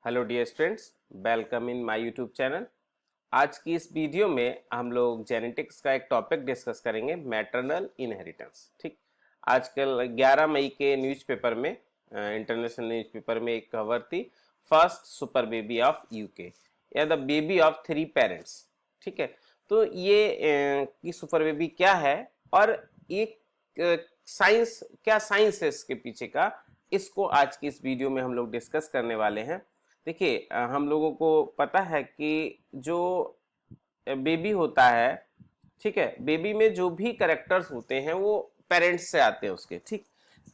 Hello dear students, welcome in my YouTube channel. आज की इस वीडियो में हम लोग जेनेटिक्स का एक टॉपिक डिस्कस करेंगे, मैटरनल इनहेरिटेंस। ठीक, आजकल 11 मई के न्यूज़पेपर में, इंटरनेशनल न्यूज़पेपर में एक खबर थी, first super baby of UK या द बेबी ऑफ 3 पेरेंट्स। ठीक है, तो ये कि सुपर बेबी क्या है और एक साइंस क्या, साइंस है इसके पीछे का, इसको आज की इस वीडियो में हम लोग डिस्कस करने वाले हैं। देखिए, हम लोगों को पता है कि जो बेबी होता है, ठीक है, बेबी में जो भी करेक्टर्स होते हैं वो पेरेंट्स से आते हैं उसके। ठीक,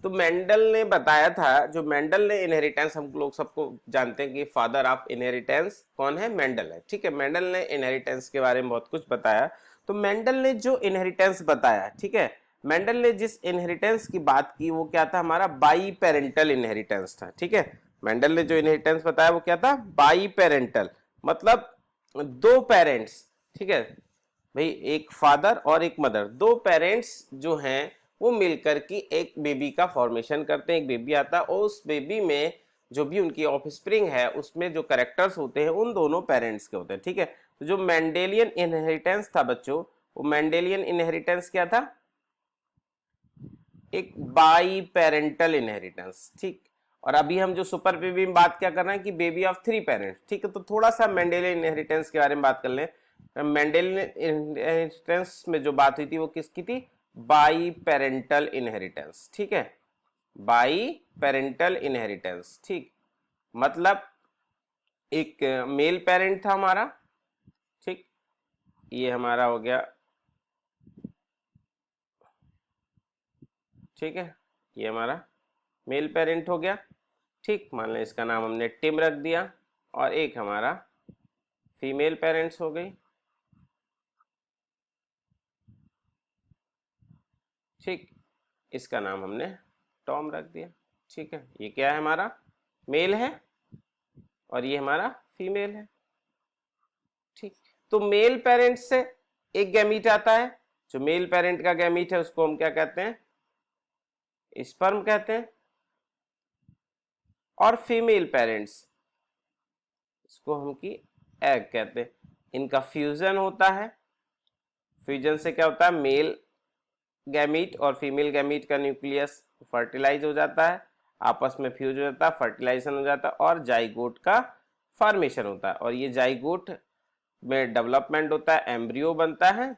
तो मेंडल ने बताया था, जो मेंडल ने इनहेरिटेंस, हम लोग सबको जानते हैं कि फादर ऑफ इनहेरिटेंस कौन है, मेंडल है। ठीक है, मेंडल ने इनहेरिटेंस के बारे में बहुत कुछ बताया। तो मेंडल ने जो इनहेरिटेंस बताया, ठीक है, मेंडल ने जिस इनहेरिटेंस की बात की वो क्या था, हमारा बाई पेरेंटल इनहेरिटेंस था। ठीक है, मेंडल ने जो इनहेरिटेंस बताया वो क्या था, बाई पेरेंटल, मतलब दो पेरेंट्स। ठीक है भाई, एक फादर और एक मदर, दो पेरेंट्स जो हैं वो मिलकर के एक बेबी का फॉर्मेशन करते हैं, एक बेबी आता है और उस बेबी में जो भी उनकी ऑफस्प्रिंग है उसमें जो कैरेक्टर्स होते हैं उन दोनों पेरेंट्स के होते हैं। ठीक है, तो जो मेंडेलियन इनहेरिटेंस था बच्चों, वो मेंडेलियन इनहेरिटेंस क्या था, एक बाई पेरेंटल इनहेरिटेंस। ठीक, और अभी हम जो सुपर बेबी में बात क्या कर रहे हैं कि बेबी ऑफ 3 पेरेंट्स। ठीक है, तो थोड़ा सा मेंडेलियन इनहेरिटेंस के बारे में बात कर लें। मेंडेलियन इनहेरिटेंस में जो बात हुई थी वो किसकी थी, बाई पेरेंटल इनहेरिटेंस। ठीक है, बाई पेरेंटल इनहेरिटेंस। ठीक, मतलब एक मेल पेरेंट था हमारा, ठीक, ये हमारा हो गया, ठीक है, ये हमारा मेल पेरेंट हो गया। ठीक, मान लें इसका नाम हमने टिम रख दिया, और एक हमारा फीमेल पेरेंट्स हो गई। ठीक, इसका नाम हमने टॉम रख दिया। ठीक है, ये क्या है, हमारा मेल है और ये हमारा फीमेल है। ठीक, तो मेल पेरेंट से एक गैमीट आता है, जो मेल पेरेंट का गैमीट है उसको हम क्या कहते हैं, स्पर्म कहते हैं। और फीमेल पेरेंट्स, इसको हम की एग कहते हैं। इनका फ्यूजन होता है, फ्यूजन से क्या होता है, मेल गैमीट और फीमेल गैमीट का न्यूक्लियस फर्टिलाइज हो जाता है, आपस में फ्यूज हो जाता है, फर्टिलाइजेशन हो जाता है और जाइगोट का फॉर्मेशन होता है। और ये जाइगोट में डेवलपमेंट होता है, एम्ब्रियो बनता है,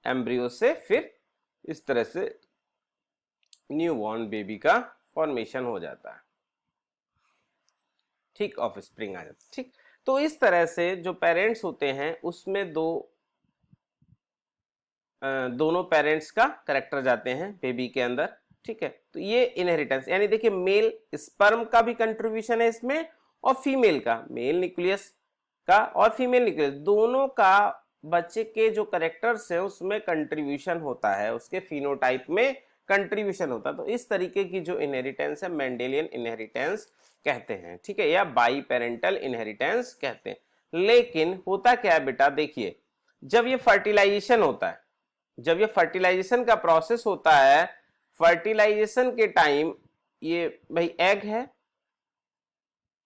एम्ब्रियो से फिर इस तरह से न्यू बॉर्न बेबी का फॉर्मेशन हो जाता है। ठीक, ऑफ स्प्रिंग आ जाता है। ठीक, तो इस तरह से जो पेरेंट्स होते हैं उसमें दोनों पेरेंट्स का करेक्टर जाते हैं बेबी के अंदर। ठीक है, तो ये इनहेरिटेंस, यानी देखिए मेल स्पर्म का भी कंट्रीब्यूशन है इसमें, और फीमेल का, मेल न्यूक्लियस का और फीमेल न्यूक्लियस दोनों का बच्चे के जो करेक्टर्स है उसमें कंट्रीब्यूशन होता है, उसके फिनोटाइप में कंट्रीब्यूशन होता है। तो इस तरीके की जो इनहेरिटेंस है मेंडेलियन इनहेरिटेंस कहते हैं। ठीक है, या बाई पेरेंटल इनहेरिटेंस कहते हैं। लेकिन होता क्या है बेटा, देखिए जब ये फर्टिलाइजेशन होता है, जब ये फर्टिलाइजेशन का प्रोसेस होता है, फर्टिलाइजेशन के टाइम ये भाई एग है,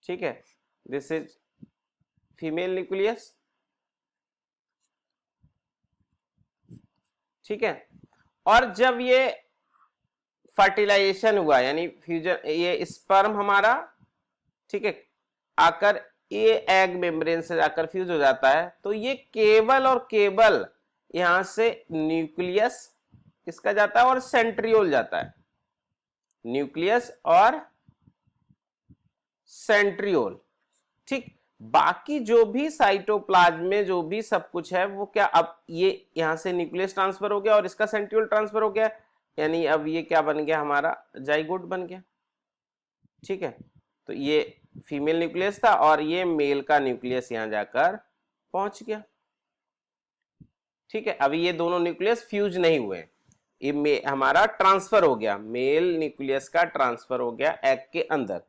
ठीक है, दिस इज फीमेल न्यूक्लियस। ठीक है, और जब ये फर्टिलाइजेशन हुआ यानी फ्यूजन, ये स्पर्म हमारा, ठीक है, आकर ये एग मेम्ब्रेन से जाकर फ्यूज हो जाता है, तो ये केवल और केवल यहां से न्यूक्लियस किसका जाता है और सेंट्रियोल जाता है, न्यूक्लियस और सेंट्रियोल। ठीक, बाकी जो भी साइटोप्लाज्म में जो भी सब कुछ है वो क्या, अब ये यहां से न्यूक्लियस ट्रांसफर हो गया और इसका सेंट्रियोल ट्रांसफर हो गया, यानी अब ये क्या बन गया, हमारा जाइगोट बन गया। ठीक है, तो ये फीमेल न्यूक्लियस था और ये मेल का न्यूक्लियस यहां जाकर पहुंच गया। ठीक है, अभी ये दोनों न्यूक्लियस फ्यूज नहीं हुए, ये हमारा ट्रांसफर हो गया, मेल न्यूक्लियस का ट्रांसफर हो गया एग के अंदर।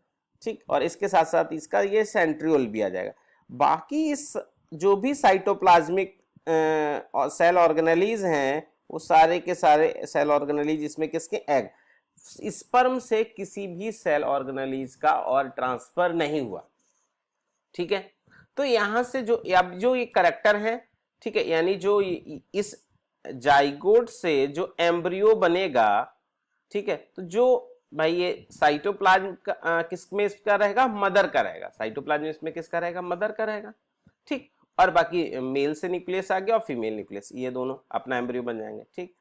ठीक, और इसके साथ साथ इसका ये सेंट्रियोल भी आ जाएगा। बाकी इस जो भी साइटोप्लाज्मिक सेल ऑर्गेनेलीज हैं वो सारे के सारे सेल ऑर्गेनेलीज इसमें किसके, एग, स्पर्म से किसी भी सेल ऑर्गेनेलीज का और ट्रांसफर नहीं हुआ। ठीक है। तो यहां से जो अब जो ये करेक्टर है, ठीक है, यानी जो इस जाइगोट से जो एम्ब्रियो बनेगा, ठीक है, तो जो भाई ये साइटोप्लाज्म किसमें इसका रहेगा, मदर का रहेगा। साइटोप्लाज्म इसमें किसका रहेगा, मदर का रहेगा, ठीक। और बाकी मेल से न्यूक्लियस आ गया और फीमेल न्यूक्लियस, ये दोनों अपना एम्ब्रियो बन जाएंगे, ठीक।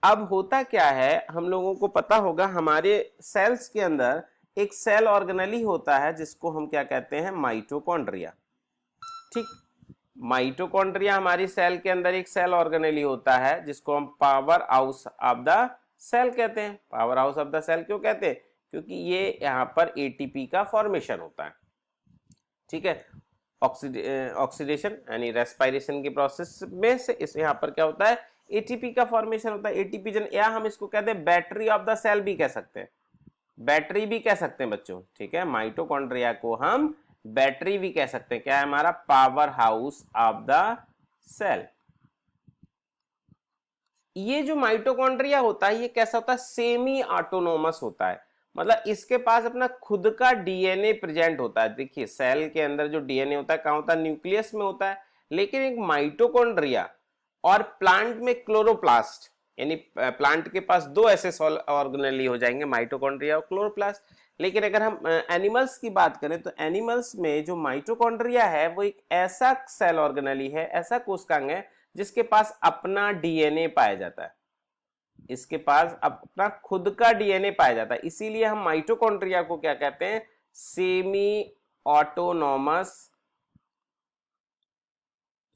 अब होता क्या है, हम लोगों को पता होगा हमारे सेल्स के अंदर एक सेल ऑर्गेनेली होता है जिसको हम क्या कहते हैं, माइटोकॉन्ड्रिया, ठीक। माइटोकॉन्ड्रिया हमारी सेल के अंदर एक सेल ऑर्गेनेली होता है जिसको हम power house of the cell कहते हैं। Power house of the cell क्यों कहते हैं, क्योंकि ये यहाँ पर एटीपी का फॉर्मेशन होता है, ठीक है। ऑक्सीडेशन यानी रेस्पिरेशन की प्रोसेस में से इस यहाँ पर क्या होता है, एटीपी का फॉर्मेशन होता है। एटीपी जन, या हम इसको कहते हैं बैटरी ऑफ द सेल भी कह सकते हैं, बैटरी भी कह सकते हैं बच्चों, ठीक है। माइटोकॉन्ड्रिया को हम बैटरी भी कह सकते हैं। क्या है हमारा, power house of the cell. ये जो माइटोकॉन्ड्रिया होता है ये कैसा होता है, सेमी ऑटोनोमस होता है, मतलब इसके पास अपना खुद का डीएनए प्रेजेंट होता है। देखिए सेल के अंदर जो डीएनए होता है कहाँ होता है, न्यूक्लियस में होता है, लेकिन एक माइटोकॉन्ड्रिया और प्लांट में क्लोरोप्लास्ट, यानी प्लांट के पास दो ऐसे ऑर्गेनेली हो जाएंगे, माइटोकॉन्ड्रिया और क्लोरोप्लास्ट। लेकिन अगर हम एनिमल्स की बात करें तो एनिमल्स में जो माइटोकॉन्ड्रिया है वो एक ऐसा सेल ऑर्गेनेली है, ऐसा कोशिकांग है जिसके पास अपना डीएनए पाया जाता है, इसके पास अपना खुद का डीएनए पाया जाता है। इसीलिए हम माइटोकॉन्ड्रिया को क्या कहते हैं, semi autonomous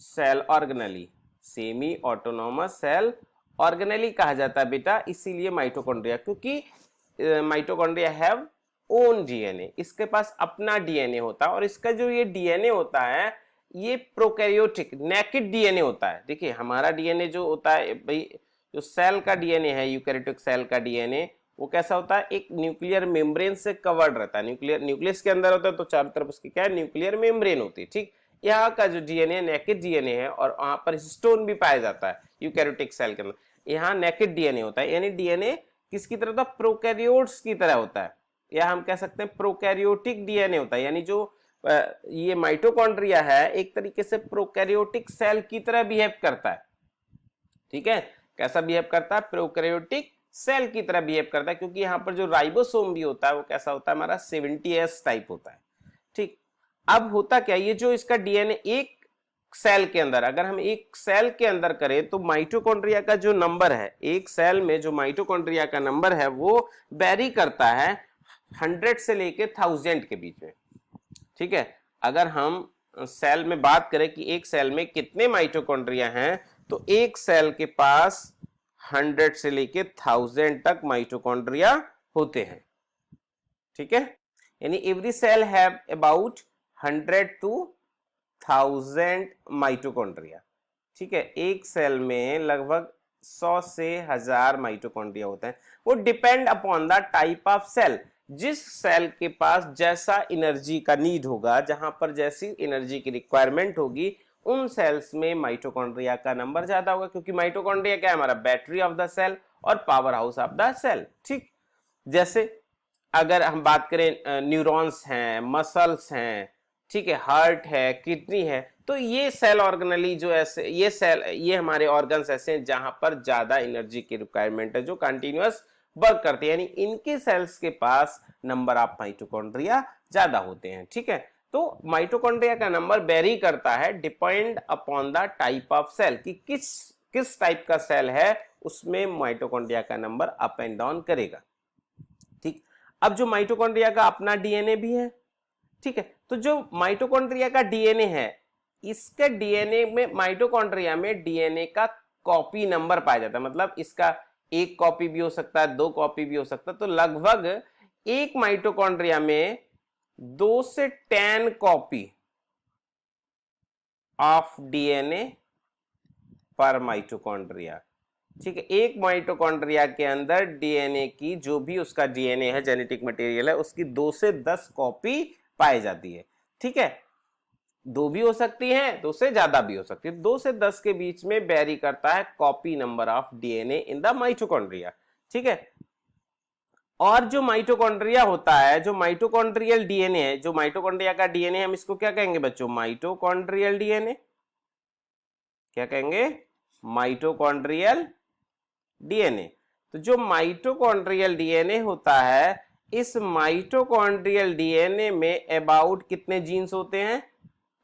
cell organelle, semi autonomous cell organelle कहा जाता है बेटा, इसीलिए माइटोकॉन्ड्रिया, क्योंकि माइटोकॉन्ड्रिया हैव ओन डीएनए, इसके पास अपना डीएनए होता है। और इसका जो ये डीएनए होता है ये प्रोकैरियोटिक नेकेड डीएनए होता है। देखिए हमारा डीएनए जो होता है भाई, जो सेल का डीएनए है, यूकैरियोटिक सेल का डीएनए, वो कैसा होता है, एक न्यूक्लियर मेम्ब्रेन से कवर्ड रहता है। न्यूक्लियस के अंदर होता है तो चारों तरफ उसकी क्या है, न्यूक्लियर मेम्ब्रेन होती है, ठीक। यहाँ का जो डीएनए नेकेड डीएनए है और वहां पर हिस्टोन भी पाया जाता है यूकैरियोटिक सेल के अंदर, यहाँ नेकेड डीएनए होता है, यानी डीएनए किसकी तरह होता है, प्रोकैरियोट्स की तरह होता है, या हम कह सकते हैं प्रोकैरियोटिक डीएनए होता है। यानी जो ये माइटोकॉन्ड्रिया है एक तरीके से प्रोकैरियोटिक सेल की तरह बिहेव करता है, ठीक है। कैसा बिहेव करता है, प्रोकैरियोटिक सेल की तरह बिहेव करता है, क्योंकि यहाँ पर जो राइबोसोम भी होता है वो कैसा होता है, हमारा 70S टाइप होता है, ठीक। अब होता क्या, ये जो इसका डीएनए एक सेल के अंदर, अगर हम एक सेल के अंदर करें तो माइटोकॉन्ड्रिया का जो नंबर है, एक सेल में जो माइटोकॉन्ड्रिया का नंबर है वो वेरी करता है 100 से लेके 1000 के बीच में, ठीक है। अगर हम सेल में बात करें कि एक सेल में कितने माइटोकॉन्ड्रिया हैं, तो एक सेल के पास 100 से लेके 1000 तक माइटोकॉन्ड्रिया होते हैं, ठीक है। यानी every cell have about 100 to 1000 mitochondria, ठीक है। एक सेल में लगभग 100 से 1000 माइटोकॉन्ड्रिया होते हैं। वो depend upon the type of cell, जिस सेल के पास जैसा एनर्जी का नीड होगा, जहां पर जैसी एनर्जी की रिक्वायरमेंट होगी, उन सेल्स में माइटोकॉन्ड्रिया का नंबर ज्यादा होगा, क्योंकि माइटोकॉन्ड्रिया क्या है, हमारा बैटरी ऑफ द सेल और power house of the cell, ठीक। जैसे अगर हम बात करें न्यूरॉन्स हैं, मसल्स हैं, ठीक है, हार्ट है, किडनी है, तो ये सेल ऑर्गेनेली जो ऐसे ये सेल, ये हमारे ऑर्गन्स ऐसे हैं जहां पर ज्यादा एनर्जी की रिक्वायरमेंट है, जो कंटिन्यूअस वर्क करते हैं, यानी इनके सेल्स के पास नंबर ऑफ माइटोकॉन्ड्रिया ज्यादा होते हैं, ठीक है। तो माइटोकॉन्ड्रिया का नंबर वेरी करता है depend upon the type of cell, कि किस टाइप का सेल है उसमें माइटोकॉन्ड्रिया का नंबर अप एंड डाउन करेगा, ठीक। अब जो माइटोकॉन्ड्रिया का अपना डीएनए भी है, ठीक है, तो जो माइटोकॉन्ड्रिया का डीएनए है, इसके डीएनए में, माइटोकॉन्ड्रिया में डीएनए का कॉपी नंबर पाया जाता है, मतलब इसका एक कॉपी भी हो सकता है, 2 कॉपी भी हो सकता है, तो लगभग एक माइटोकॉन्ड्रिया में 2 से 10 कॉपी ऑफ डीएनए पर माइटोकॉन्ड्रिया, ठीक है। एक माइटोकॉन्ड्रिया के अंदर डीएनए की जो भी उसका डीएनए है, जेनेटिक मटेरियल है, उसकी 2 से 10 कॉपी पाई जाती है, ठीक है। 2 भी हो सकती है, 2 से ज्यादा भी हो सकती है, 2 से 10 के बीच में वेरी करता है copy number of DNA in the mitochondria, ठीक है। और जो माइटोकॉन्ड्रिया होता है, जो माइटोकॉन्ड्रियल डीएनए है, जो माइटोकॉन्ड्रिया का डीएनए, हम इसको क्या कहेंगे बच्चों? Mitochondrial DNA. क्या कहेंगे? Mitochondrial DNA. तो जो माइटोकॉन्ड्रियल डीएनए होता है, इस माइटोकॉन्ड्रियल डीएनए में अबाउट कितने जीन्स होते हैं?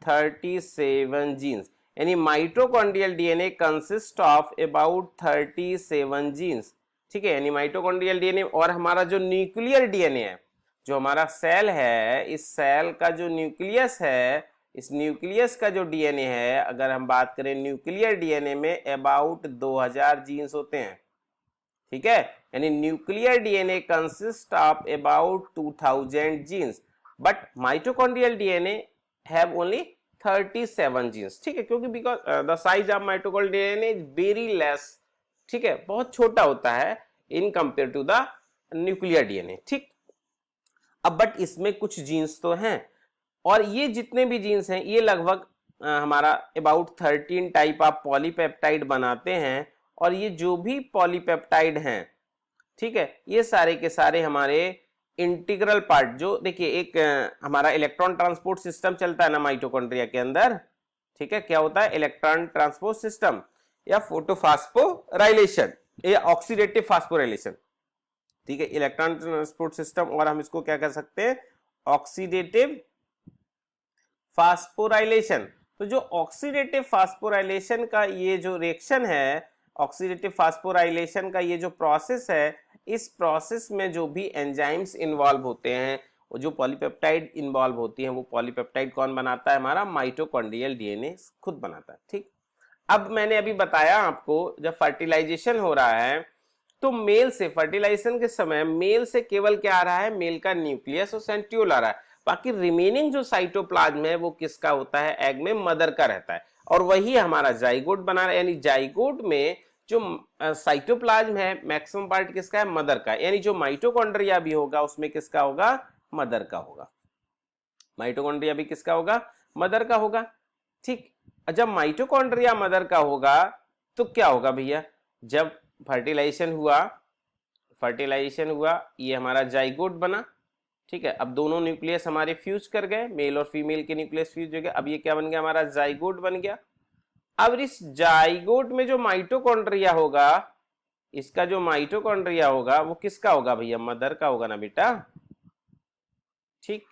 37 जीन्स। यानी mitochondrial DNA consist of about 37 genes. ठीक है, यानी माइटोकॉन्ड्रियल डीएनए और हमारा जो न्यूक्लियर डीएनए है, जो हमारा सेल है, इस सेल का जो न्यूक्लियस है, इस न्यूक्लियस का जो डीएनए है, अगर हम बात करें न्यूक्लियर डीएनए में अबाउट 2000 जीन्स होते हैं। ठीक है, यानी nuclear DNA consist of about 2000 genes, but mitochondrial DNA have only 37 genes. ठीक है, क्योंकि because the size of mitochondrial DNA is very less. ठीक है, बहुत छोटा होता है in compare to the nuclear DNA. ठीक, अब बट इसमें कुछ जीन्स तो हैं, और ये जितने भी जीन्स हैं ये लगभग हमारा अबाउट 13 टाइप ऑफ पॉलीपेप्टाइड बनाते हैं। और ये जो भी पॉलीपेप्टाइड हैं, ठीक है, ये सारे के सारे हमारे इंटीग्रल पार्ट, जो देखिए एक हमारा इलेक्ट्रॉन ट्रांसपोर्ट सिस्टम चलता है ना माइटोकॉन्ड्रिया के अंदर। ठीक है, क्या होता है? इलेक्ट्रॉन ट्रांसपोर्ट सिस्टम या फोटोफॉस्फोराइलेशन या ऑक्सीडेटिव फास्फोराइलेशन। ठीक है, इलेक्ट्रॉन ट्रांसपोर्ट सिस्टम, और हम इसको क्या कर सकते हैं? Oxidative phosphorylation. तो जो ऑक्सीडेटिव फास्फोराइलेशन का ये जो रिएक्शन है, ऑक्सीडेटिव फास्फोराइलेशन का ये जो प्रोसेस है, इस प्रोसेस में जो भी एंजाइम्स इन्वॉल्व होते हैं, वो जो पॉलीपेप्टाइड इन्वॉल्व होती हैं, वो पॉलीपेप्टाइड कौन बनाता है? हमारा माइटोकॉन्ड्रियल डीएनए खुद बनाता है। ठीक, अब मैंने अभी बताया आपको, जब फर्टिलाइजेशन हो रहा है तो मेल से, फर्टिलाइजेशन के समय मेल से केवल क्या आ रहा है? मेल का न्यूक्लियस और सेंट्रियोल आ रहा है। बाकी रिमेनिंग जो साइटोप्लाज्म है वो किसका होता है? एग में मदर का रहता है, और वही हमारा जाइगोट बना रहा है। यानी जाइगोट में जो साइटोप्लाज्म है, मैक्सिमम पार्ट किसका है? मदर का। यानी जो माइटोकॉन्ड्रिया भी होगा उसमें किसका होगा? मदर का होगा। माइटोकॉन्ड्रिया भी किसका होगा? मदर का होगा। ठीक, जब माइटोकॉन्ड्रिया मदर का होगा तो क्या होगा भैया? जब फर्टिलाइजेशन हुआ, ये हमारा जाइगोट बना। ठीक है, अब दोनों न्यूक्लियस हमारे फ्यूज कर गए, मेल और फीमेल के न्यूक्लियस फ्यूज हो गए। अब ये क्या बन गया? हमारा जाइगोट बन गया। अब इस जाइगोट में जो माइटोकॉन्ड्रिया होगा, इसका जो माइटोकॉन्ड्रिया होगा वो किसका होगा भैया? मदर का होगा ना बेटा। ठीक,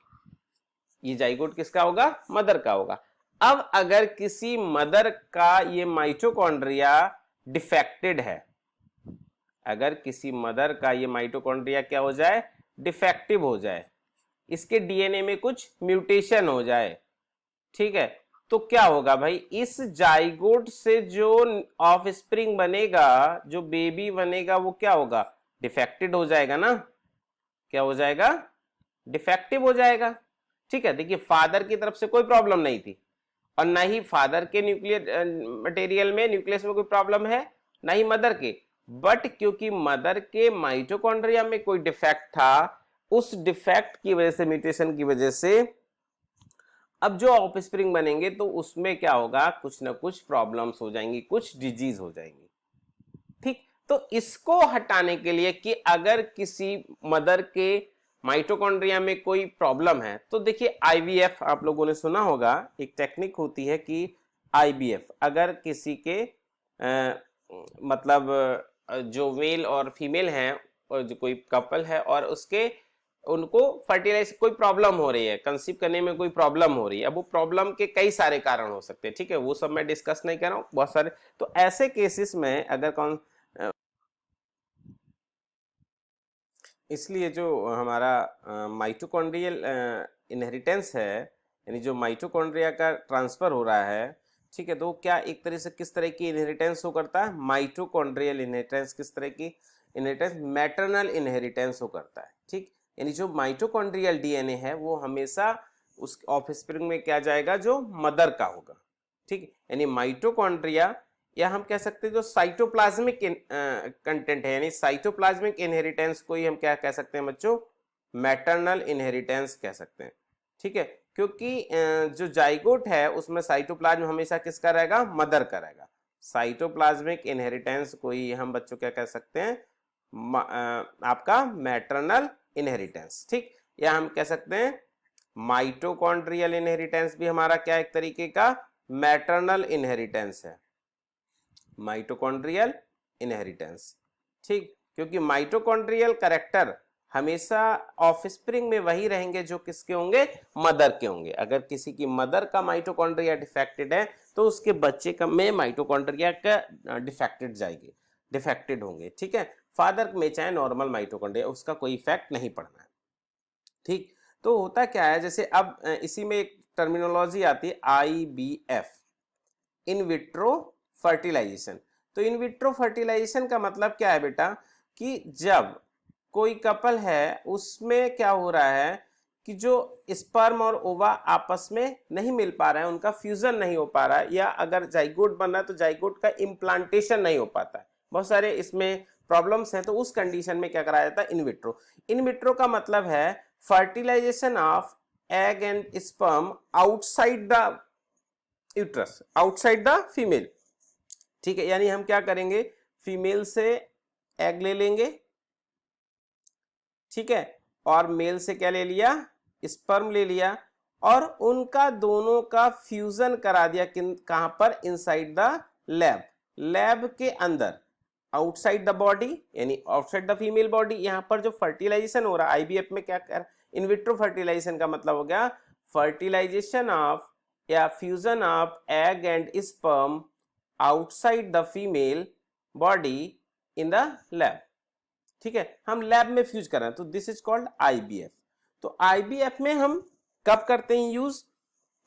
ये जाइगोट किसका होगा? मदर का होगा। अब अगर किसी मदर का ये माइटोकॉन्ड्रिया डिफेक्टेड है, अगर किसी मदर का ये माइटोकॉन्ड्रिया क्या हो जाए? डिफेक्टिव हो जाए, इसके डीएनए में कुछ म्यूटेशन हो जाए, ठीक है, तो क्या होगा भाई? इस जाइगोट से जो ऑफस्प्रिंग बनेगा, जो बेबी बनेगा, वो क्या होगा? डिफेक्टेड हो जाएगा ना। क्या हो जाएगा? डिफेक्टिव हो जाएगा। ठीक है, देखिए फादर की तरफ से कोई प्रॉब्लम नहीं थी, और ना ही फादर के न्यूक्लियर मटेरियल में, न्यूक्लियस में कोई प्रॉब्लम है, ना ही मदर के। बट क्योंकि मदर के माइटोकॉन्ड्रिया में कोई डिफेक्ट था, उस डिफेक्ट की वजह से, म्यूटेशन की वजह से, अब जो ऑफस्प्रिंग बनेंगे तो उसमें क्या होगा? कुछ ना कुछ प्रॉब्लम्स हो जाएंगी, कुछ डिजीज हो जाएंगी। ठीक, तो इसको हटाने के लिए कि अगर किसी मदर के माइटोकॉन्ड्रिया में कोई प्रॉब्लम है, तो देखिए आईवीएफ आप लोगों ने सुना होगा, एक टेक्निक होती है कि आईवीएफ, अगर किसी के मतलब जो मेल और फीमेल हैं, और जो कोई कपल है और उसके उनको फर्टिलाइज कोई प्रॉब्लम हो रही है, कंसीव करने में कोई प्रॉब्लम हो रही है। अब वो प्रॉब्लम के कई सारे कारण हो सकते हैं, ठीक है, वो सब मैं डिस्कस नहीं कर रहा हूँ, बहुत सारे। तो ऐसे केसेस में अगर कौन, इसलिए जो हमारा माइटोकॉन्ड्रियल इनहेरिटेंस है, यानी जो माइटोकॉन्ड्रिया का ट्रांसफर हो रहा है, ठीक है, तो क्या एक तरह से किस तरह की इनहेरिटेंस हो करता है? माइटोकॉन्ड्रियल इनहेरिटेंस किस तरह की इनहेरिटेंस? मैटरनल इनहेरिटेंस हो करता है। ठीक, यानी जो माइटोकॉन्ड्रियल डीएनए है वो हमेशा उस ऑफस्प्रिंग में क्या जाएगा? जो मदर का होगा। ठीक, यानी माइटोकॉन्ड्रिया, या हम कह सकते हैं जो साइटोप्लाज्मिक कंटेंट है, यानी साइटोप्लाज्मिक इनहेरिटेंस को ही हम क्या कह सकते हैं बच्चों? मैटरनल इनहेरिटेंस कह सकते हैं। ठीक है, क्योंकि जो जाइगोट है उसमें साइटोप्लाज्म हमेशा किसका रहेगा? मदर का रहेगा। साइटोप्लाज्मिक इनहेरिटेंस को ही हम बच्चों क्या कह सकते हैं? आपका मैटरनल इनहेरिटेंस, ठीक। या हम कह सकते हैं माइटोकॉन्ड्रियल इनहेरिटेंस भी हमारा क्या एक तरीके का मैटरनल इनहेरिटेंस है, माइटोकॉन्ड्रियल इनहेरिटेंस, ठीक। क्योंकि माइटोकॉन्ड्रियल कैरेक्टर हमेशा ऑफस्प्रिंग में वही रहेंगे जो किसके होंगे, मदर के होंगे। अगर किसी की मदर का माइटोकॉन्ड्रिया डिफेक्टेड है तो उसके बच्चे का में माइटोकॉन्ड्रिया का डिफेक्टेड होंगे, ठीक है। फादर में चाहे नॉर्मल माइटोकॉन्ड्रिया, उसका कोई इफेक्ट नहीं पड़ना है, ठीक। तो होता क्या है, जैसे अब इसी में एक टर्मिनोलॉजी आती है IVF, इन विट्रो फर्टिलाइजेशन। तो इन विट्रो फर्टिलाइजेशन का मतलब क्या है बेटा, कि जब कोई कपल है उसमें क्या हो रहा है कि जो स्पर्म और ओवा आपस में नहीं मिल पा रहा है, उनका फ्यूजन नहीं हो पा रहा है, या अगर जाइगोट बन रहा है तो जाइगोट का इम्प्लांटेशन नहीं हो पाता है, बहुत सारे इसमें प्रॉब्लम्स हैं। तो उस कंडीशन में क्या कराया जाता है, इन विट्रो। इन विट्रो का मतलब है fertilisation of egg and sperm outside the uterus, outside the female, ठीक है। यानी हम क्या करेंगे, फीमेल से एग ले लेंगे, ठीक है, और मेल से क्या ले लिया, स्पर्म ले लिया, और उनका दोनों का फ्यूजन करा दिया कहां पर, इनसाइड द लैब, लैब के अंदर, आउटसाइड द बॉडी यानी आउटसाइड द फीमेल बॉडी। यहां पर जो फर्टिलाइजेशन हो रहा है IVF में, क्या कर, इन विट्रो फर्टिलाइजेशन का मतलब हो गया फर्टिलाइजेशन ऑफ या fusion of egg and sperm outside the female body in the lab, ठीक है। हम लैब में फ्यूज कर रहे हैं, तो दिस इज कॉल्ड IVF। तो IVF में हम कब करते हैं यूज,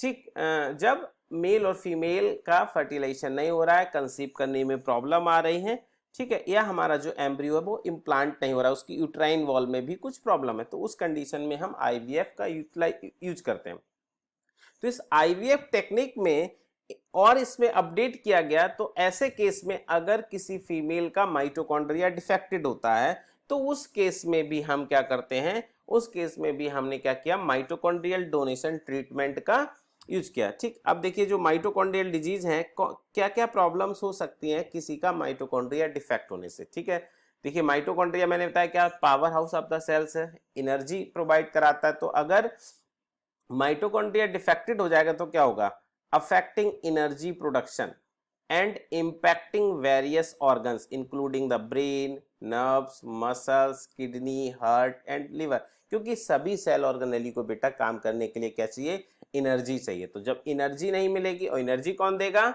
ठीक, जब मेल और फीमेल का फर्टिलाइजेशन नहीं हो रहा है, कंसीव करने में प्रॉब्लम आ रही है, ठीक है, या हमारा जो एम्ब्रियो है वो इम्प्लांट नहीं हो रहा है, उसकी यूट्राइन वॉल में भी कुछ प्रॉब्लम है, तो उस कंडीशन में हम IVF का यूज करते हैं। तो इस IVF टेक्निक में और इसमें अपडेट किया गया, तो ऐसे केस में अगर किसी फीमेल का माइटोकॉन्ड्रिया डिफेक्टेड होता है तो उस केस में भी हम क्या करते हैं, उस केस में भी हमने क्या किया, माइटोकॉन्ड्रियल डोनेशन ट्रीटमेंट का यूज किया, ठीक। अब देखिए जो माइटोकॉन्ड्रियल डिजीज है, क्या क्या प्रॉब्लम्स हो सकती हैं किसी का माइटोकॉन्ड्रिया डिफेक्ट होने से, ठीक है। देखिए माइटोकॉन्ड्रिया मैंने बताया क्या, power house of the cells है, एनर्जी प्रोवाइड कराता है। तो अगर माइटोकॉन्ड्रिया डिफेक्टेड हो जाएगा तो क्या होगा, affecting energy production and impacting various organs including the brain, nerves, muscles, kidney, heart and liver. क्योंकि सभी सेल ऑर्गेनेली को बेटा काम करने के लिए क्या चाहिए, एनर्जी चाहिए। तो जब एनर्जी नहीं मिलेगी, और एनर्जी कौन देगा,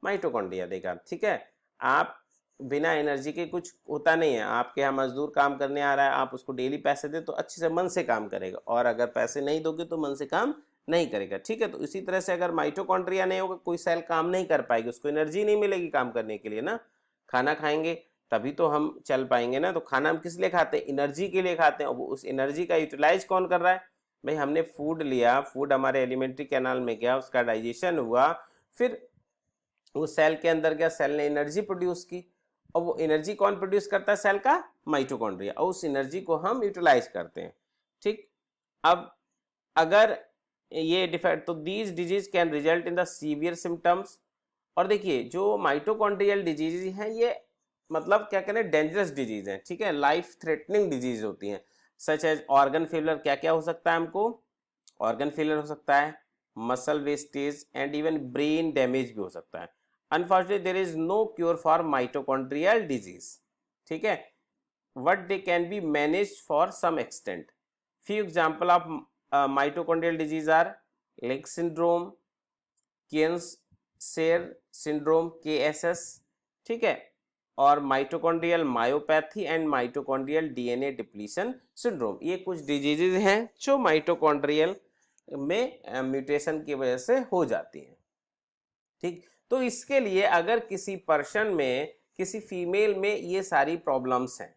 माइटोकॉन्ड्रिया देगा, ठीक है। आप बिना एनर्जी के कुछ होता नहीं है, आपके यहाँ मजदूर काम करने आ रहा है, आप उसको डेली पैसे दे तो अच्छे से मन से काम करेगा, और अगर पैसे नहीं दोगे तो मन से काम नहीं करेगा, ठीक है। तो इसी तरह से अगर माइटोकॉन्ड्रिया नहीं होगा, कोई सेल काम नहीं कर पाएगी, उसको एनर्जी नहीं मिलेगी काम करने के लिए ना। खाना खाएंगे तभी तो हम चल पाएंगे ना, तो खाना हम किस लिए खाते हैं, एनर्जी के लिए खाते हैं, और उस एनर्जी का यूटिलाइज कौन कर रहा है, भाई हमने फूड लिया, फूड हमारे एलिमेंट्री कैनाल में गया, उसका डाइजेशन हुआ, फिर वो सेल के अंदर गया, सेल ने एनर्जी प्रोड्यूस की, और वो एनर्जी कौन प्रोड्यूस करता है, सेल का माइटोकॉन्ड्रिया, और उस एनर्जी को हम यूटिलाइज करते हैं, ठीक। अब अगर ये डिफेक्ट, तो these disease can result in the severe symptoms. और देखिए जो माइटोकॉन्ड्रियल डिजीज हैं ये मतलब क्या करें, डेंजरस डिजीज हैं, ठीक है, लाइफ थ्रेटनिंग डिजीज होती हैं, सच एज ऑर्गन फेलियर। क्या क्या हो सकता है हमको, ऑर्गन फेलियर हो सकता है, muscle wastage and even brain damage भी हो सकता है। Unfortunately there is no cure for mitochondrial disease, ठीक है, what they can be managed for some extent. Few example of mitochondrial disease are Lake syndrome, Kearns-Sayre syndrome KSS, ठीक है, और mitochondrial myopathy and mitochondrial DNA depletion syndrome. ये कुछ diseases हैं जो mitochondrial में म्यूटेशन की वजह से हो जाती हैं, ठीक। तो इसके लिए अगर किसी पर्सन में, किसी फीमेल में ये सारी प्रॉब्लम्स हैं,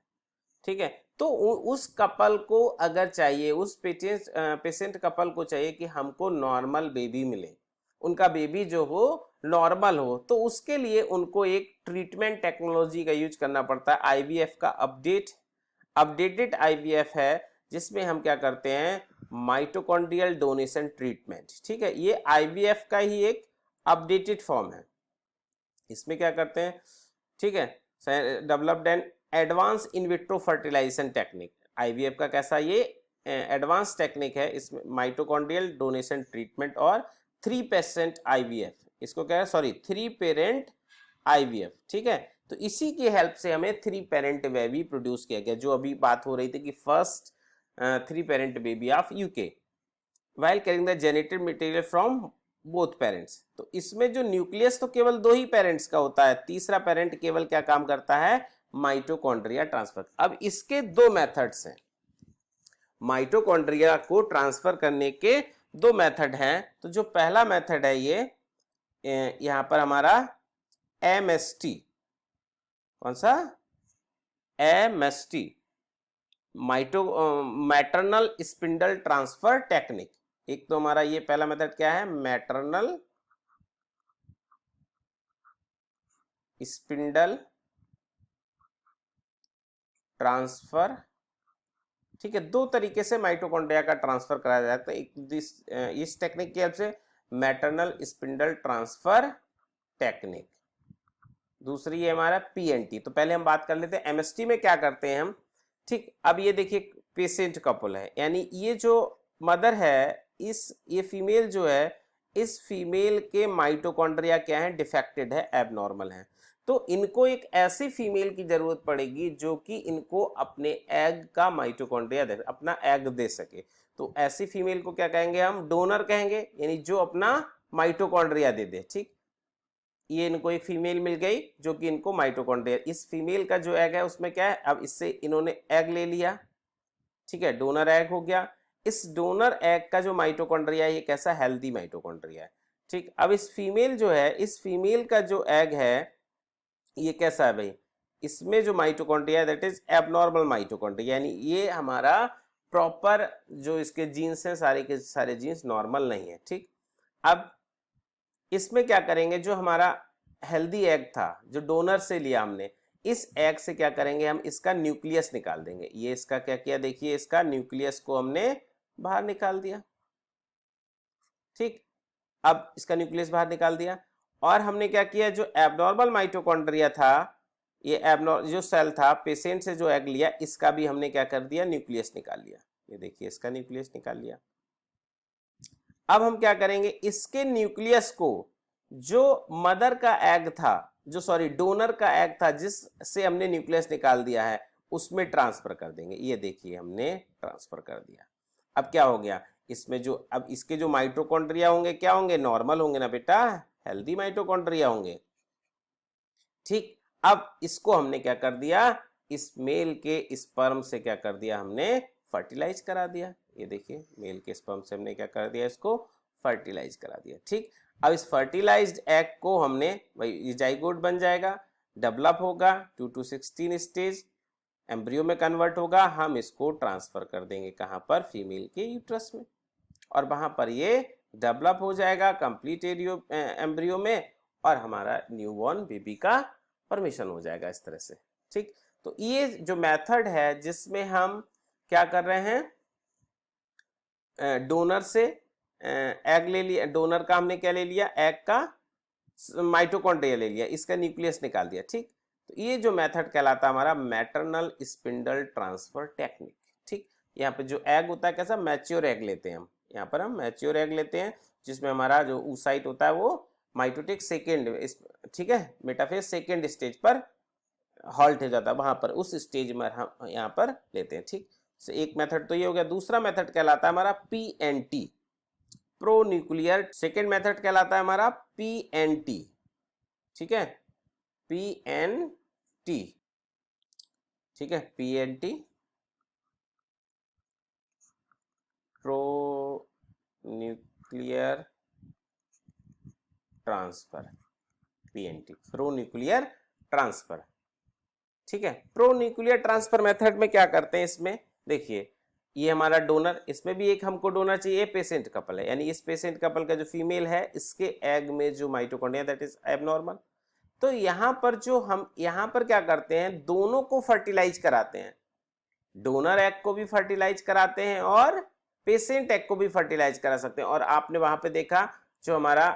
ठीक है, तो उस कपल को अगर चाहिए, उस पेशेंट कपल को चाहिए कि हमको नॉर्मल बेबी मिले, उनका बेबी जो हो नॉर्मल हो, तो उसके लिए उनको एक ट्रीटमेंट टेक्नोलॉजी का यूज करना पड़ता है। IVF का अपडेटेड IVF है, जिसमें हम क्या करते हैं, माइटोकॉन्ड्रियल डोनेशन ट्रीटमेंट, ठीक है। ये IVF का ही एक अपडेटेड फॉर्म है। इसमें क्या करते हैं, ठीक है, developed and advance in vitro fertilisation technique. IVF का कैसा ये एडवांस टेक्निक है, इसमें माइटोकॉन्ड्रियल डोनेशन ट्रीटमेंट और 3% आईवीएफ, इसको क्या है, सॉरी 3 पेरेंट आईवीएफ, ठीक है। तो इसी की हेल्प से हमें 3 पेरेंट बेबी प्रोड्यूस किया गया, जो अभी बात हो रही थी कि first 3 parent baby of UK while carrying the genetic material from both parents. तो इसमें जो न्यूक्लियस तो केवल 2 ही पेरेंट्स का होता है, तीसरा पेरेंट केवल क्या काम करता है, माइटोकॉन्ड्रिया ट्रांसफर। अब इसके 2 मेथड्स हैं, माइटोकॉन्ड्रिया को ट्रांसफर करने के 2 मेथड हैं। तो जो पहला मेथड है ये यहां पर हमारा एमएसटी, कौन सा, MST, maternal spindle transfer technique. एक तो हमारा ये पहला मेथड क्या है, मैटरनल स्पिंडल ट्रांसफर, ठीक है। 2 तरीके से माइटोकॉन्ड्रिया का ट्रांसफर कराया जाता है, एक इस टेक्निक की हेल्प से मैटरनल स्पिंडल ट्रांसफर टेक्निक, दूसरी है हमारा पीएनटी। तो पहले हम बात कर लेते हैं एमएसटी में क्या करते हैं हम, ठीक। अब ये देखिए पेशेंट कपल है, यानी ये जो मदर है, ये फीमेल जो है, इस फीमेल के माइटोकॉन्ड्रिया क्या है, डिफेक्टेड है, एबनॉर्मल है। तो इनको एक ऐसी फीमेल की जरूरत पड़ेगी जो कि इनको अपने एग का माइटोकॉन्ड्रिया दे, अपना एग दे सके। तो ऐसी फीमेल को क्या कहेंगे हम, डोनर कहेंगे, यानी जो अपना माइटोकॉन्ड्रिया दे दे, ठीक। ये इनको एक फीमेल मिल गई जो कि इनको माइटोकॉन्ड्रिया, इस फीमेल का जो एग है उसमें क्या है, अब इससे इन्होंने एग ले लिया, ठीक है, डोनर एग हो गया। इस डोनर एग का जो माइटोकॉन्ड्रिया है ये कैसा, हेल्दी माइटोकॉन्ड्रिया है, ठीक। अब इस फीमेल जो है, इस फीमेल का जो एग है ये कैसा है भाई, इसमें जो mitochondria that is abnormal mitochondria, यानी ये हमारा प्रॉपर जो इसके जीन्स हैं, सारे के सारे जीन्स नॉर्मल नहीं है, ठीक। अब इसमें क्या करेंगे, जो हमारा हेल्दी एग था जो डोनर से लिया हमने, इस एग से क्या करेंगे हम, इसका न्यूक्लियस निकाल देंगे। ये इसका क्या किया, देखिए इसका न्यूक्लियस को हमने बाहर निकाल दिया, ठीक। अब इसका न्यूक्लियस बाहर निकाल दिया, और हमने क्या किया, जो एबनॉर्मल माइटोकॉन्ड्रिया था, ये एबनॉर्मल जो सेल था, पेशेंट से जो एग लिया, इसका भी हमने क्या कर दिया, न्यूक्लियस निकाल लिया। ये देखिए इसका न्यूक्लियस निकाल लिया। अब हम क्या करेंगे, इसके न्यूक्लियस को जो मदर का एग था, जो सॉरी डोनर का एग था जिससे हमने न्यूक्लियस निकाल दिया है, उसमें ट्रांसफर कर देंगे। ये देखिए हमने ट्रांसफर कर दिया। अब क्या हो गया, इसमें जो अब इसके जो माइटोकॉन्ड्रिया होंगे क्या होंगे, नॉर्मल होंगे ना बेटा, हेल्दी माइटोकॉन्ड्रिया होंगे, ठीक। अब इसको हमने क्या कर दिया, इस मेल के स्पर्म से क्या कर दिया, हमने फर्टिलाइज करा दिया। ये देखिए मेल के स्पर्म से हमने क्या कर दिया, इसको फर्टिलाइज करा दिया, ठीक। अब इस फर्टिलाइज्ड एग को हमने भाई, ये जाइगोट बन जाएगा, डेवलप होगा 2 to 16 स्टेज, एम्ब्रियो में कन्वर्ट होगा, हम इसको ट्रांसफर कर देंगे कहां पर, फीमेल के यूट्रस में, और वहां पर ये डेवलप हो जाएगा कंप्लीट एम्ब्रियो में, और हमारा न्यूबॉर्न बेबी का परमिशन हो जाएगा इस तरह से, ठीक। तो ये जो मेथड है जिसमें हम क्या कर रहे हैं, डोनर से एग ले लिया, डोनर का हमने क्या ले लिया, एग का माइटोकॉन्ड्रिया ले लिया, इसका न्यूक्लियस निकाल दिया, ठीक। तो ये जो मेथड कहलाता है हमारा मैटरनल स्पिंडल ट्रांसफर टेक्निक, ठीक। यहाँ पे जो एग होता है कैसा, मैच्योर एग लेते हैं हम, यहाँ पर हम मैच्योर एग लेते हैं, जिसमें हमारा जो oocyte होता है वो माइटोटिक सेकेंड, ठीक है, मेटाफेज सेकेंड स्टेज पर हॉल्ट हो जाता है, वहां पर उस स्टेज में हम यहाँ पर लेते हैं, ठीक। एक मेथड तो ये हो गया। दूसरा मेथड कहलाता है हमारा PNT, pro nuclear. Second method कहलाता है हमारा पीएनटी, ठीक है, पीएनटी, ठीक है, PNT, pro nuclear transfer, PNT, pro nuclear transfer, ठीक है। प्रो न्यूक्लियर ट्रांसफर मेथड में क्या करते हैं, इसमें देखिए ये हमारा डोनर, इसमें भी एक हमको डोनर चाहिए, पेशेंट कपल है, यानी इस पेशेंट कपल का जो फीमेल है, इसके एग में जो माइटोकॉन्ड्रिया दैट इज एबनॉर्मल। तो यहाँ पर जो हम यहाँ पर क्या करते हैं, दोनों को फर्टिलाइज कराते हैं, डोनर एग को भी फर्टिलाइज कराते हैं और पेशेंट एग को भी फर्टिलाइज करा सकते हैं। और आपने वहां पे देखा जो हमारा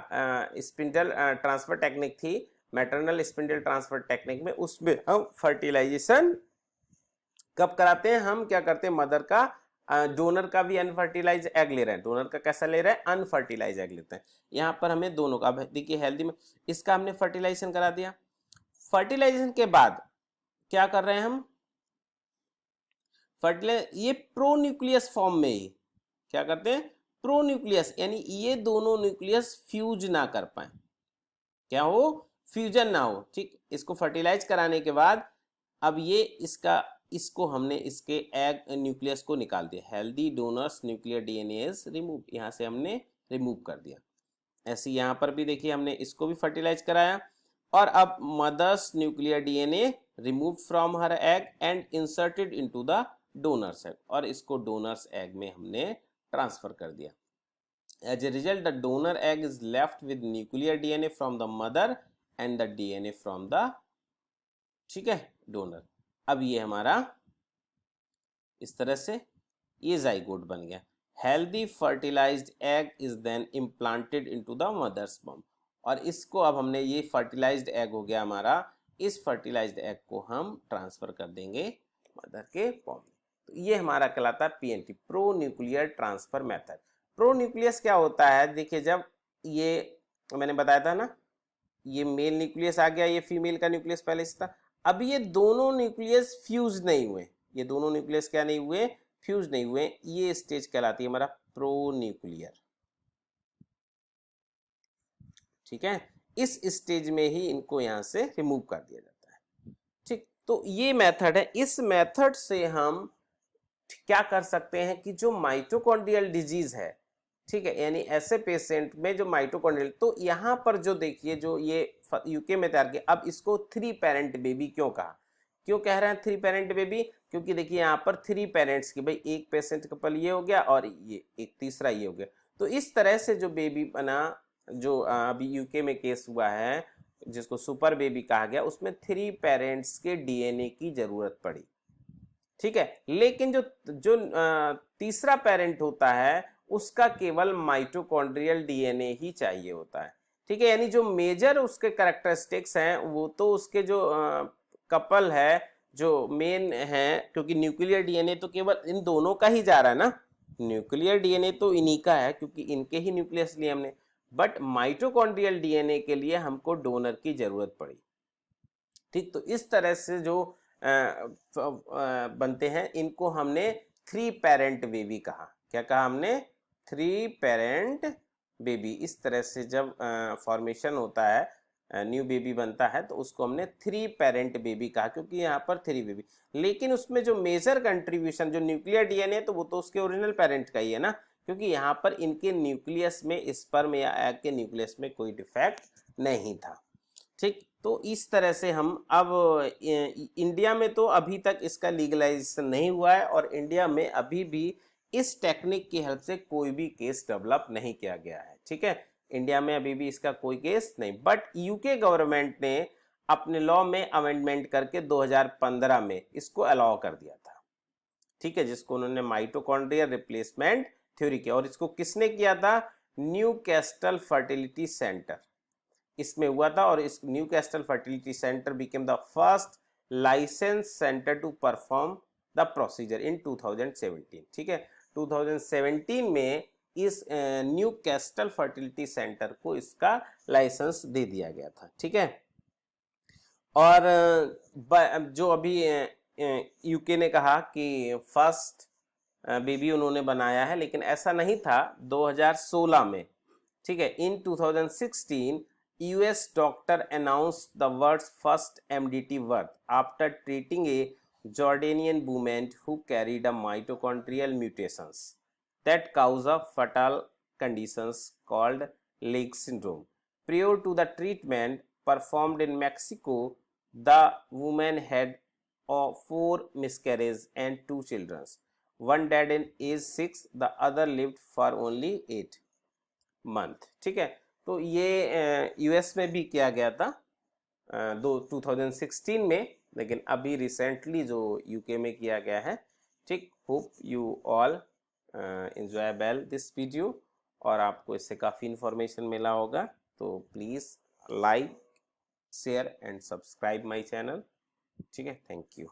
स्पिंडल ट्रांसफर टेक्निक थी, मैटरनल स्पिंडल ट्रांसफर टेक्निक में, उसमें हम फर्टिलाइजेशन कब कराते हैं, हम क्या करते हैं, मदर का डोनर का भी अनफर्टिलाइज एग ले रहे हैं, डोनर का कैसा ले रहे हैं, अनफर्टिलाइज एग लेते हैं। यहाँ पर हमें दोनों का, देखिए हेल्दी में इसका हमने फर्टिलाइजेशन करा दिया। फर्टिलाइजेशन के बाद क्या कर रहे हैं हम, फर्टिलाइज ये प्रोन्यूक्लियस फॉर्म में ही क्या करते हैं, प्रोन्यूक्लियस, यानी ये दोनों न्यूक्लियस फ्यूज ना कर पाए, क्या हो, फ्यूजन ना हो, ठीक। इसको फर्टिलाइज कराने के बाद अब ये इसको हमने इसके एग न्यूक्लियस को निकाल दिया, healthy donors nuclear DNA is remove, यहाँ से हमने रिमूव कर दिया। ऐसे यहाँ पर भी देखिए हमने इसको भी फर्टिलाइज कराया, और अब mother's nuclear DNA remove from her egg and inserted into the donor's egg, और इसको डोनर्स एग में हमने ट्रांसफर कर दिया। As a result, the donor egg is left with nuclear DNA from the mother and the DNA from the, ठीक है, donor. अब ये हमारा इस तरह से ये जाइगोट बन गया। Healthy fertilised egg is then implanted into the mother's बम, और इसको अब हमने, ये फर्टिलाइज्ड एग हो गया हमारा, इस फर्टिलाइज्ड एग को हम ट्रांसफर कर देंगे मदर के बम। तो ये हमारा कहलाता है PNT, pro nuclear transfer method. Pro nucleus क्या होता है, देखिए जब ये मैंने बताया था ना, ये मेल न्यूक्लियस आ गया, ये फीमेल का न्यूक्लियस पहले से था, अब ये दोनों न्यूक्लियस फ्यूज नहीं हुए, ये दोनों न्यूक्लियस क्या नहीं हुए, फ्यूज नहीं हुए, ये स्टेज कहलाती है हमारा प्रो न्यूक्लियर, ठीक है। इस स्टेज में ही इनको यहां से रिमूव कर दिया जाता है, ठीक। तो ये मेथड है, इस मेथड से हम क्या कर सकते हैं कि जो माइटोकॉन्ड्रियल डिजीज है, ठीक है, यानी ऐसे पेशेंट में जो माइटोकॉन्ड्रियल, तो यहाँ पर जो देखिए जो ये यूके में तैयार किया, अब इसको 3 पेरेंट बेबी क्यों कहा, क्यों कह रहे हैं 3 पेरेंट बेबी, क्योंकि देखिए यहाँ पर 3 पेरेंट्स की, भाई एक पेशेंट कपल ये हो गया और ये एक तीसरा ये हो गया, तो इस तरह से जो बेबी बना, जो अभी यूके में केस हुआ है जिसको सुपर बेबी कहा गया, उसमें 3 पेरेंट्स के डीएनए की जरूरत पड़ी, ठीक है। लेकिन जो जो तीसरा पेरेंट होता है उसका केवल माइटोकॉन्ड्रियल डीएनए ही चाहिए होता है, ठीक है। यानी जो मेजर उसके कैरेक्टरिस्टिक्स हैं वो तो उसके जो कपल है, जो मेन है, क्योंकि न्यूक्लियर डीएनए तो केवल इन दोनों का ही जा रहा है ना, न्यूक्लियर डीएनए तो इन्हीं का है क्योंकि इनके ही न्यूक्लियस लिए हमने, बट माइटोकॉन्ड्रियल डीएनए के लिए हमको डोनर की जरूरत पड़ी, ठीक। तो इस तरह से जो बनते हैं, इनको हमने 3 पेरेंट बेबी कहा, क्या कहा हमने, 3 पेरेंट बेबी। इस तरह से जब फॉर्मेशन होता है, न्यू बेबी बनता है, तो उसको हमने 3 पेरेंट बेबी कहा, क्योंकि यहाँ पर 3 बेबी, लेकिन उसमें जो मेजर कंट्रीब्यूशन जो न्यूक्लियर डीएनए, तो वो तो उसके ओरिजिनल पेरेंट का ही है ना, क्योंकि यहाँ पर इनके न्यूक्लियस में, स्पर्म या एग के न्यूक्लियस में कोई डिफेक्ट नहीं था, ठीक। तो इस तरह से हम अब इंडिया में तो अभी तक इसका लीगलाइजेशन नहीं हुआ है, और इंडिया में अभी भी इस टेक्निक की हेल्प से कोई भी केस डेवलप नहीं किया गया है, ठीक है। इंडिया में अभी भी इसका कोई केस नहीं, बट यूके गवर्नमेंट ने अपने लॉ में अमेंडमेंट करके 2015 में इसको अलाउ कर दिया था, ठीक है, जिसको उन्होंने माइटोकॉन्ड्रियल रिप्लेसमेंट थ्योरी किया, और इसको किसने किया था, न्यू कैस्टल फर्टिलिटी सेंटर इसमें हुआ था, और इस Newcastle fertility centre became the first licence centre to perform the procedure in 2017, ठीक है। 2017 में इस न्यू कैस्टल फर्टिलिटी सेंटर को इसका लाइसेंस दे दिया गया था, ठीक है। और जो अभी यूके ने कहा कि फर्स्ट बेबी उन्होंने बनाया है, लेकिन ऐसा नहीं था 2016 में, ठीक है। इन 2016 US doctor announced the world's first MDT birth after treating a Jordanian woman who carried a mitochondrial mutations that cause a fatal conditions called Lake syndrome. Prior to the treatment performed in Mexico, the woman had 4 miscarriages and 2 children. One died in age 6, the other lived for only 8 months, ठीक है। तो ये US में भी किया गया था 2016 में, लेकिन अभी रिसेंटली जो यूके में किया गया है, ठीक। Hope you all enjoy well this video, और आपको इससे काफ़ी इंफॉर्मेशन मिला होगा, तो please like, share and subscribe my channel. ठीक है, थैंक यू।